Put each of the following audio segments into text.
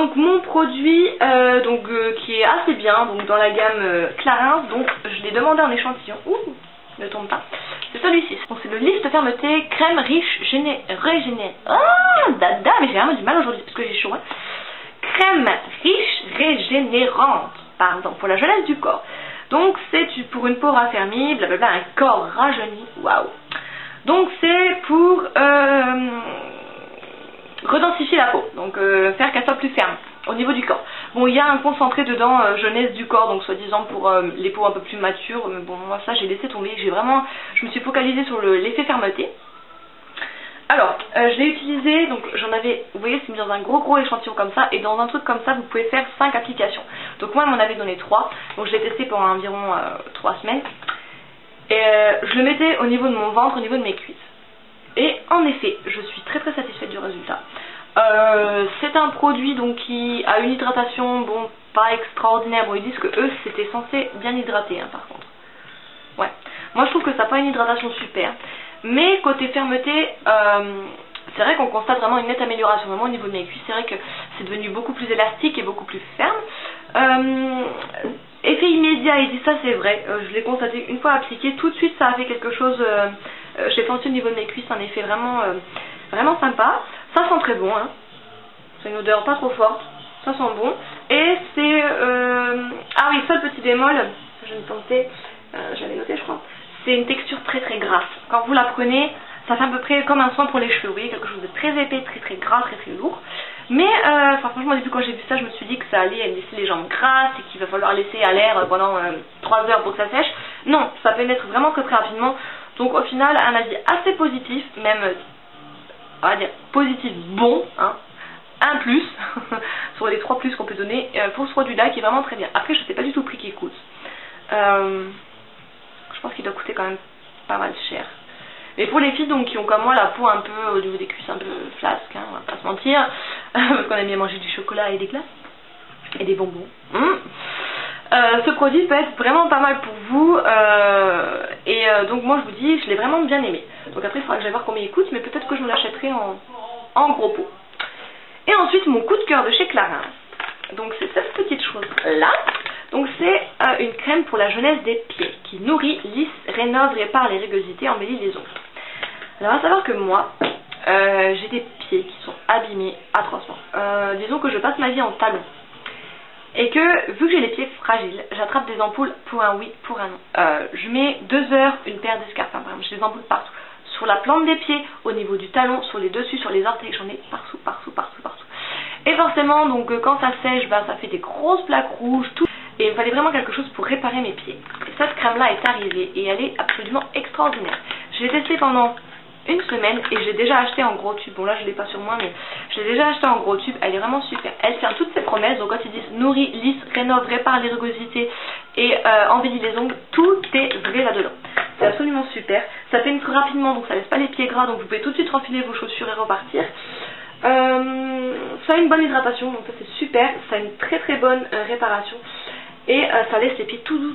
Donc mon produit qui est assez bien, donc dans la gamme Clarins, donc je l'ai demandé en échantillon. Ouh, ne tombe pas. C'est celui-ci. Donc c'est le lisse fermeté crème riche régénérante. Ah, dada, mais j'ai vraiment du mal aujourd'hui parce que j'ai chaud. Hein. Crème riche régénérante, pardon, pour la jeunesse du corps. Donc c'est pour une peau raffermie, blablabla, un corps rajeuni. Waouh. Donc c'est pour redensifier la peau, donc faire qu'elle soit plus ferme au niveau du corps. Bon, il y a un concentré dedans, jeunesse du corps, donc soi-disant pour les peaux un peu plus matures, mais bon, moi ça j'ai laissé tomber, je me suis focalisée sur l'effet fermeté. Alors, je l'ai utilisé, donc j'en avais, vous voyez, c'est mis dans un gros échantillon comme ça, et dans un truc comme ça, vous pouvez faire 5 applications. Donc moi, elle m'en avait donné 3, donc je l'ai testé pendant environ 3 semaines, et je le mettais au niveau de mon ventre, au niveau de mes cuisses. Et en effet, je suis très satisfaite du résultat. C'est un produit donc qui a une hydratation, bon, pas extraordinaire. Bon, ils disent que eux, c'était censé bien hydrater, hein, par contre. Ouais. Moi, je trouve que ça n'a pas une hydratation super. Mais côté fermeté, c'est vrai qu'on constate vraiment une nette amélioration. Vraiment au niveau de mes cuisses, c'est vrai que c'est devenu beaucoup plus élastique et beaucoup plus ferme. Effet immédiat, il dit ça, c'est vrai. Je l'ai constaté une fois appliqué, tout de suite ça a fait quelque chose. J'ai senti au niveau de mes cuisses un effet vraiment sympa. Ça sent très bon, hein. C'est une odeur pas trop forte, ça sent bon. Et c'est ah oui, seul petit bémol, je me pensais, j'avais noté je crois. C'est une texture très grasse. Quand vous la prenez, ça fait à peu près comme un soin pour les cheveux, vous voyez, quelque chose de très épais, très gras, très lourd. Mais franchement au début quand j'ai vu ça, je me suis dit que ça allait laisser les jambes grasses et qu'il va falloir laisser à l'air pendant 3 heures pour que ça sèche. Non, ça peut naître vraiment très rapidement. Donc au final, un avis assez positif, même on va dire positif bon, hein, un plus sur les 3 plus qu'on peut donner pour ce produit-là qui est vraiment très bien. Après, je sais pas du tout le prix qu'il coûte. Je pense qu'il doit coûter quand même pas mal cher. Mais pour les filles donc qui ont comme moi la peau un peu au niveau des cuisses un peu flasque, hein, on va pas se mentir, parce qu'on aime bien manger du chocolat et des glaces et des bonbons. Ce produit peut être vraiment pas mal pour vous donc moi je vous dis, je l'ai vraiment bien aimé. Donc après il faudra que j'aille voir combien il coûte, mais peut-être que je me l'achèterai en gros pot. Et ensuite mon coup de cœur de chez Clarins, donc c'est cette petite chose là. Donc c'est une crème pour la jeunesse des pieds qui nourrit, lisse, rénove, répare les rugosités, embellit les ongles. Alors à savoir que moi j'ai des pieds qui sont abîmés atrocement. Disons que je passe ma vie en talons. Et que, vu que j'ai les pieds fragiles, j'attrape des ampoules pour un oui, pour un non. Je mets 2 heures une paire d'escarpins, par exemple, j'ai des ampoules partout. Sur la plante des pieds, au niveau du talon, sur les dessus, sur les orteils, j'en ai partout. Et forcément, donc quand ça sèche, bah, ça fait des grosses plaques rouges, tout. Et il me fallait vraiment quelque chose pour réparer mes pieds. Et cette crème-là est arrivée et elle est absolument extraordinaire. Je l'ai testée pendant une semaine et j'ai déjà acheté en gros tube. Bon là je l'ai pas sur moi mais je l'ai déjà acheté en gros tube. Elle est vraiment super. Elle tient toutes ses promesses. Donc quand ils disent nourrit, lisse, rénove, répare les rugosités et embellit les ongles, tout est vrai là-dedans. C'est absolument super. Ça pénètre rapidement donc ça laisse pas les pieds gras. Donc vous pouvez tout de suite enfiler vos chaussures et repartir. Ça a une bonne hydratation donc ça c'est super. Ça a une très bonne réparation. Et ça laisse les pieds tout doux.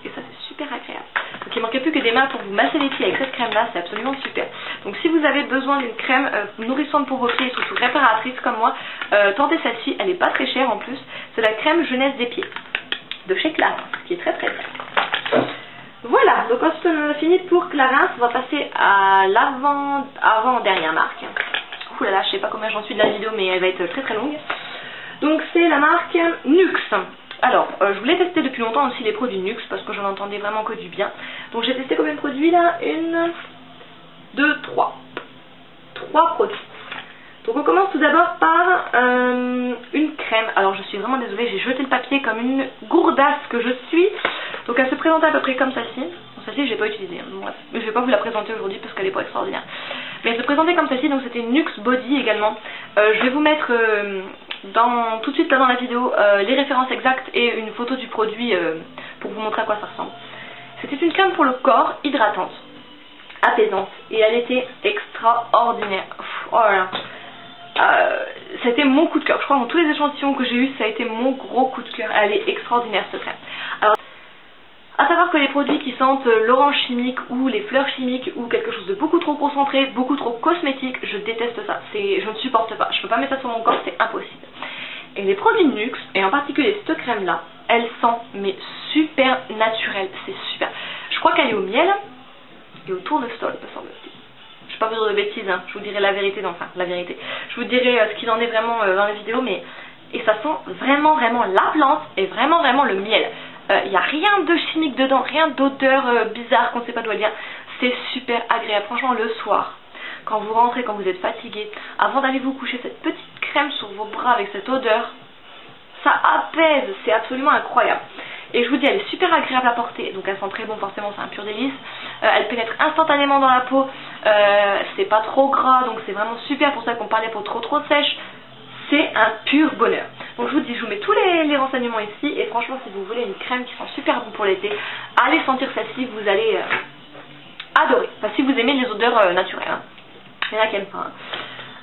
Et ça c'est super agréable. Donc il ne manquait plus que des mains pour vous masser les pieds avec cette crème là, c'est absolument super. Donc si vous avez besoin d'une crème nourrissante pour vos pieds et surtout réparatrice comme moi, tentez celle-ci, elle n'est pas très chère en plus. C'est la crème jeunesse des pieds de chez Clarins, qui est très bien. Voilà, donc ensuite on a fini pour Clarins, on va passer à l'avant-dernière marque. Ouh là là, je sais pas combien j'en suis de la vidéo mais elle va être très longue. Donc c'est la marque Nux. Alors, je voulais tester depuis longtemps aussi les produits Nux parce que j'en entendais vraiment que du bien. Donc j'ai testé combien de produits là? 1, 2, 3. 3 produits. Donc on commence tout d'abord par une crème. Alors je suis vraiment désolée, j'ai jeté le papier comme une gourdasse que je suis. Donc elle se présente à peu près comme celle-ci. Bon, celle-ci je n'ai pas utilisée, hein. Bref. Mais je ne vais pas vous la présenter aujourd'hui parce qu'elle n'est pas extraordinaire. Mais elle se présentait comme celle-ci, donc c'était une Nux Body également. Je vais vous mettre tout de suite là dans la vidéo les références exactes et une photo du produit pour vous montrer à quoi ça ressemble. C'était une crème pour le corps, hydratante, apaisante et elle était extraordinaire. Oh là là. C'était mon coup de cœur. Je crois que dans tous les échantillons que j'ai eu, ça a été mon gros coup de cœur. Elle est extraordinaire cette crème. Alors, à savoir que les produits qui sentent l'orange chimique ou les fleurs chimiques ou quelque chose de beaucoup trop concentré, beaucoup trop cosmétique, je déteste ça. Je ne supporte pas. Je ne peux pas mettre ça sur mon corps, c'est impossible. Et les produits NYX, et en particulier cette crème là, elle sent mais super naturelle, c'est super. Je crois qu'elle est au miel et au tournesol, me semble-t-il. Je ne vais pas vous dire de bêtises, hein. Je vous dirai la vérité, la vérité. Je vous dirai ce qu'il en est vraiment dans la vidéo, mais... Et ça sent vraiment la plante et vraiment le miel. Il n'y a rien de chimique dedans, rien d'odeur bizarre qu'on ne sait pas d'où elle vient. C'est super agréable, franchement le soir, quand vous rentrez, quand vous êtes fatigué, avant d'aller vous coucher, cette petite crème sur vos bras avec cette odeur, ça apaise, c'est absolument incroyable. Et je vous dis, elle est super agréable à porter, donc elle sent très bon, forcément c'est un pur délice. Elle pénètre instantanément dans la peau, c'est pas trop gras, donc c'est vraiment super pour ça qu'on parlait peau trop sèche. C'est un pur bonheur. Donc je vous dis, je vous mets tous les renseignements ici, et franchement si vous voulez une crème qui sent super bon pour l'été, allez sentir celle-ci, vous allez adorer. Enfin si vous aimez les odeurs naturelles, hein. Il y en a qui aiment pas. Hein.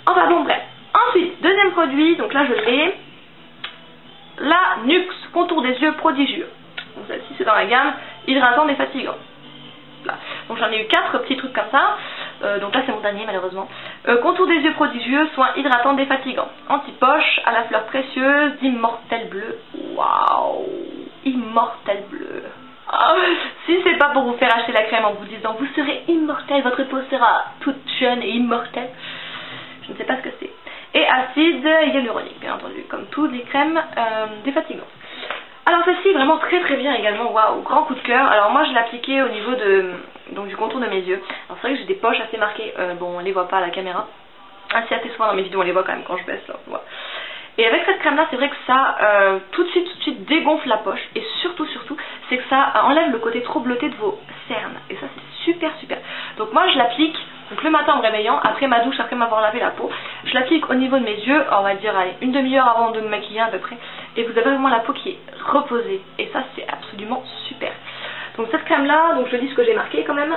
Enfin bon bref. Ensuite, deuxième produit, donc là je l'ai. La NYX contour des yeux prodigieux. Donc celle-ci c'est dans la gamme hydratant et fatigant. Là. Donc j'en ai eu 4 petits trucs comme ça. Donc là c'est mon dernier malheureusement. Contour des yeux prodigieux, soin hydratant défatigant. Anti-poche, à la fleur précieuse, d'immortel bleu. Waouh, immortel bleu. Oh, si c'est pas pour vous faire acheter la crème en vous disant vous serez immortel, votre peau sera toute jeune et immortelle, je ne sais pas ce que c'est. Et acide hyaluronique bien entendu, comme toutes les crèmes défatigantes. Alors celle-ci vraiment très bien également, waouh, grand coup de cœur. Alors moi je l'ai appliquée au niveau du contour de mes yeux. Alors c'est vrai que j'ai des poches assez marquées, bon on les voit pas à la caméra, assez souvent dans mes vidéos on les voit quand même quand je baisse là, voilà. Et avec cette crème là c'est vrai que ça tout de suite dégonfle la poche, et surtout c'est que ça enlève le côté trop bleuté de vos cernes, et ça c'est super. Donc moi je l'applique donc le matin en me réveillant, après ma douche, après m'avoir lavé la peau, je l'applique au niveau de mes yeux, on va dire allez, une demi-heure avant de me maquiller à peu près, et vous avez vraiment la peau qui est reposée, et ça c'est absolument super. Donc cette crème là, donc je dis ce que j'ai marqué quand même.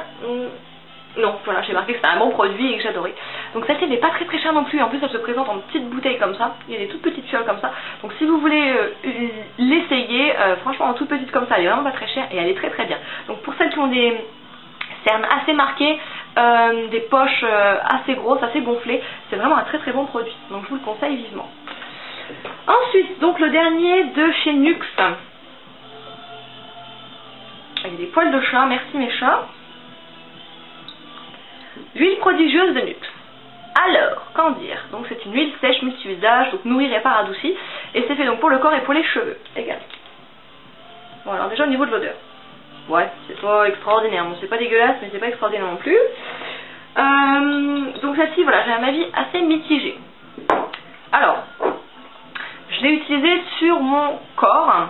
Non, voilà, j'ai marqué que c'était un bon produit et que j'adorais. Donc celle-ci n'est pas très chère non plus, en plus elle se présente en petites bouteilles comme ça, il y a des toutes petites fioles comme ça. Donc si vous voulez l'essayer, franchement en toute petite comme ça, elle est vraiment pas très chère et elle est très bien. Donc pour celles qui ont des cernes assez marquées, des poches assez grosses, assez gonflées, c'est vraiment un très bon produit. Donc je vous le conseille vivement. Ensuite, donc le dernier de chez NYX. Il y a des poils de chat, merci mes chats. L'huile prodigieuse de NYX. Alors, qu'en dire? Donc c'est une huile sèche multi-usage, donc nourrit, répare, adoucit, et c'est fait donc pour le corps et pour les cheveux également. Bon alors déjà au niveau de l'odeur, ouais, c'est pas extraordinaire, bon c'est pas dégueulasse mais c'est pas extraordinaire non plus. Donc celle-ci, voilà, j'ai un avis assez mitigé. Alors, je l'ai utilisée sur mon corps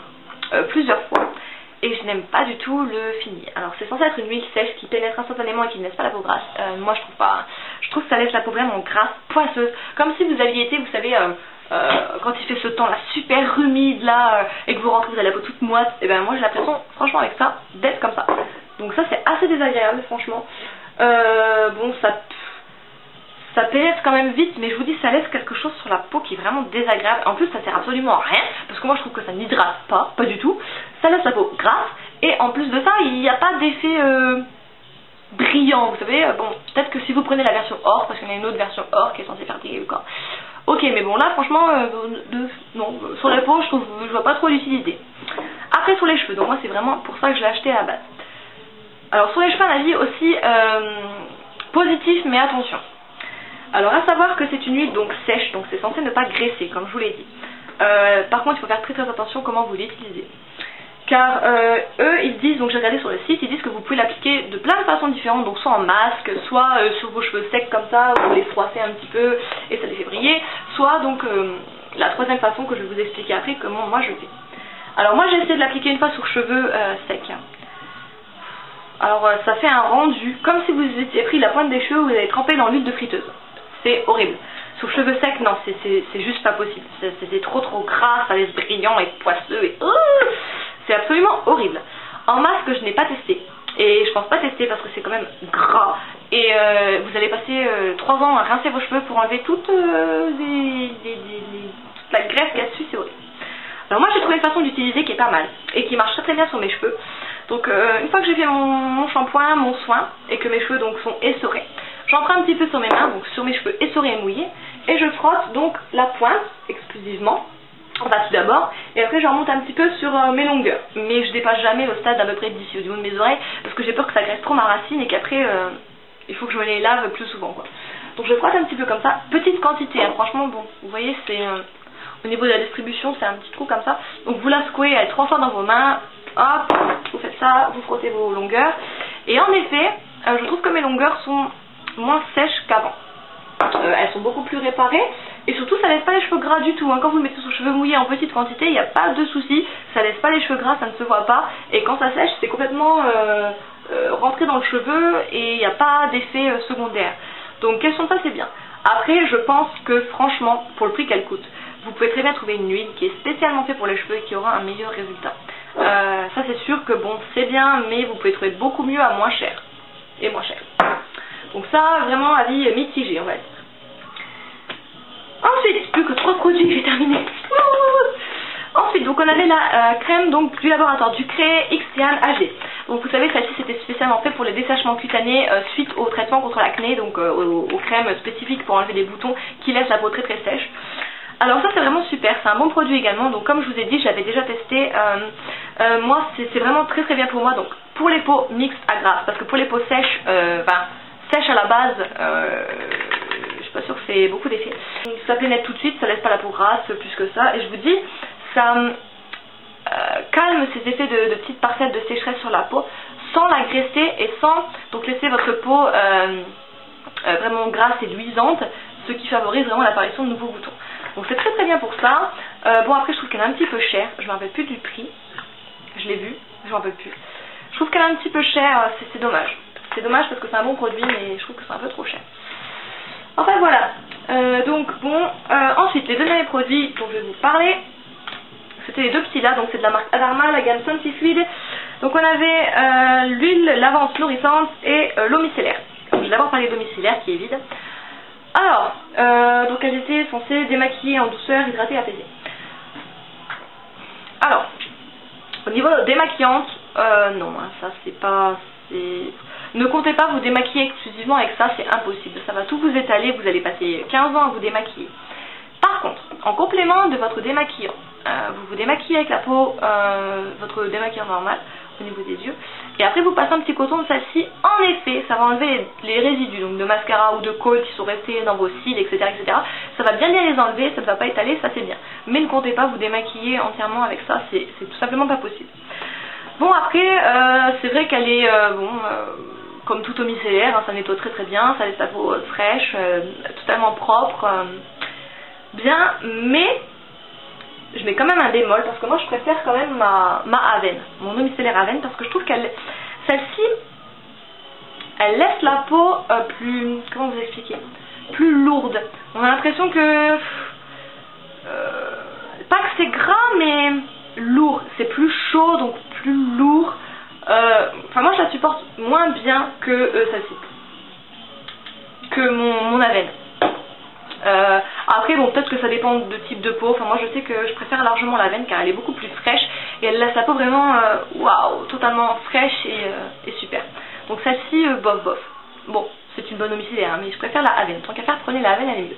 plusieurs fois. Et je n'aime pas du tout le fini. Alors c'est censé être une huile sèche qui pénètre instantanément et qui ne laisse pas la peau grasse. Moi je trouve pas. Je trouve que ça laisse la peau vraiment grasse, poisseuse. Comme si vous aviez été, vous savez, quand il fait ce temps là super humide là, et que vous rentrez, vous avez la peau toute moite. Et ben moi j'ai l'impression, franchement avec ça, d'être comme ça. Donc ça c'est assez désagréable franchement. Bon ça pénètre quand même vite, mais je vous dis ça laisse quelque chose sur la peau qui est vraiment désagréable. En plus ça sert absolument à rien, parce que moi je trouve que ça n'hydrate pas du tout. Ça laisse la peau grasse, et en plus de ça il n'y a pas d'effet brillant, vous savez. Bon, peut-être que si vous prenez la version or, parce qu'il y en a une autre version or qui est censée faire briller le corps. Ok, mais bon là franchement, non, sur la peau je vois pas trop l'utilité. Après sur les cheveux, donc moi c'est vraiment pour ça que je l'ai acheté à la base. Alors sur les cheveux un avis aussi positif, mais attention. Alors à savoir que c'est une huile donc sèche, donc c'est censé ne pas graisser comme je vous l'ai dit. Par contre il faut faire très attention comment vous l'utilisez. Car eux ils disent, donc j'ai regardé sur le site, ils disent que vous pouvez l'appliquer de plein de façons différentes, donc soit en masque, soit sur vos cheveux secs comme ça, vous les froissez un petit peu et ça les fait briller, soit donc la troisième façon que je vais vous expliquer après comment moi je fais. Alors moi j'ai essayé de l'appliquer une fois sur cheveux secs. Alors ça fait un rendu comme si vous étiez pris la pointe des cheveux, vous avez trempé dans l'huile de friteuse. C'est horrible. Sur cheveux secs, non, c'est juste pas possible. C'est trop gras, ça laisse brillant et poisseux et c'est absolument horrible. En masque, je n'ai pas testé. Et je pense pas tester parce que c'est quand même gras. Et vous allez passer 3 ans à rincer vos cheveux pour enlever toute la graisse qu'il y a dessus, c'est horrible. Alors moi j'ai trouvé une façon d'utiliser qui est pas mal et qui marche très bien sur mes cheveux. Donc une fois que j'ai fait mon shampoing, mon soin et que mes cheveux donc sont essorés, j'en prends un petit peu sur mes mains, donc sur mes cheveux essorés et mouillés, et je frotte donc la pointe exclusivement enfin tout d'abord, et après je remonte un petit peu sur mes longueurs, mais je dépasse jamais le stade d'à peu près d'ici au niveau de mes oreilles, parce que j'ai peur que ça graisse trop ma racine et qu'après il faut que je me les lave plus souvent quoi. Donc je frotte un petit peu comme ça, petite quantité, hein, franchement bon, vous voyez c'est au niveau de la distribution c'est un petit trou comme ça, donc vous la secouez 3 fois dans vos mains, hop, vous faites ça, vous frottez vos longueurs, et en effet, je trouve que mes longueurs sont moins sèches qu'avant. Elles sont beaucoup plus réparées et surtout ça laisse pas les cheveux gras du tout, hein. Quand vous le mettez sur cheveux mouillés en petite quantité il n'y a pas de souci, ça laisse pas les cheveux gras, ça ne se voit pas et quand ça sèche c'est complètement rentré dans le cheveu et il n'y a pas d'effet secondaire. Donc question de ça c'est bien. Après je pense que franchement pour le prix qu'elle coûte vous pouvez très bien trouver une huile qui est spécialement faite pour les cheveux et qui aura un meilleur résultat. Ça c'est sûr que bon c'est bien mais vous pouvez trouver beaucoup mieux à moins cher et moins cher. Donc ça, vraiment, avis mitigé, on va dire. Ensuite, plus que 3 produits, j'ai terminé. Ensuite, donc on avait la crème donc, du laboratoire Ducré X-Cyan AG. Donc vous savez, celle-ci c'était spécialement fait pour les dessèchements cutanés suite au traitement contre l'acné, donc aux crèmes spécifiques pour enlever les boutons qui laissent la peau très très sèche. Alors ça c'est vraiment super, c'est un bon produit également, donc comme je vous ai dit, j'avais déjà testé, moi c'est vraiment très très bien pour moi, donc pour les peaux mixtes à grasses, parce que pour les peaux sèches, sèche à la base, je suis pas sûre que c'est beaucoup d'effet. Ça pénètre tout de suite, ça laisse pas la peau grasse plus que ça, et je vous dis, ça calme ces effets de petites parcelles de sécheresse sur la peau, sans la graisser et sans donc laisser votre peau vraiment grasse et luisante, ce qui favorise vraiment l'apparition de nouveaux boutons. Donc c'est très très bien pour ça. Bon après je trouve qu'elle est un petit peu chère, je me rappelle plus du prix, je l'ai vu, je me rappelle plus. Je trouve qu'elle est un petit peu chère, c'est dommage. C'est dommage parce que c'est un bon produit mais je trouve que c'est un peu trop cher. Enfin voilà, donc bon, ensuite les deux derniers produits dont je vais vous parler, c'était les deux petits là, donc c'est de la marque Adarma, la gamme Sensi Fluid. Donc on avait l'huile lavante nourrissante et l'eau micellaire. Je vais d'abord parler d'eau micellaire qui est vide. Alors, donc elles étaient censées démaquiller en douceur, hydrater et apaiser. Alors, au niveau démaquillante, non, hein, ça c'est pas... Ne comptez pas vous démaquiller exclusivement avec ça, c'est impossible. Ça va tout vous étaler, vous allez passer 15 ans à vous démaquiller. Par contre, en complément de votre démaquillant, vous vous démaquillez avec la peau, votre démaquillant normal au niveau des yeux, et après vous passez un petit coton de celle-ci. En effet, ça va enlever les résidus donc de mascara ou de colle qui sont restés dans vos cils, etc., etc. Ça va bien les enlever, ça ne va pas étaler, ça c'est bien. Mais ne comptez pas vous démaquiller entièrement avec ça, c'est tout simplement pas possible. Bon après, c'est vrai qu'elle est, comme toute eau micellaire, hein, ça nettoie très très bien, ça laisse la peau fraîche, totalement propre, bien, mais je mets quand même un bémol parce que moi je préfère quand même ma Avène, mon eau micellaire Avène, parce que je trouve qu'elle, celle-ci, elle laisse la peau plus, comment vous expliquer, plus lourde. On a l'impression que, pas que c'est gras, mais lourd, c'est plus chaud, donc plus lourd. Enfin moi je la supporte moins bien que celle-ci, que mon Avène. Après bon peut-être que ça dépend de type de peau, enfin moi je sais que je préfère largement l'Avène car elle est beaucoup plus fraîche et elle laisse la peau vraiment waouh, totalement fraîche et super. Donc celle-ci bof bof. Bon c'est une bonne eau micellaire hein, mais je préfère la Avène, tant qu'à faire prenez la Avène, elle est mieux.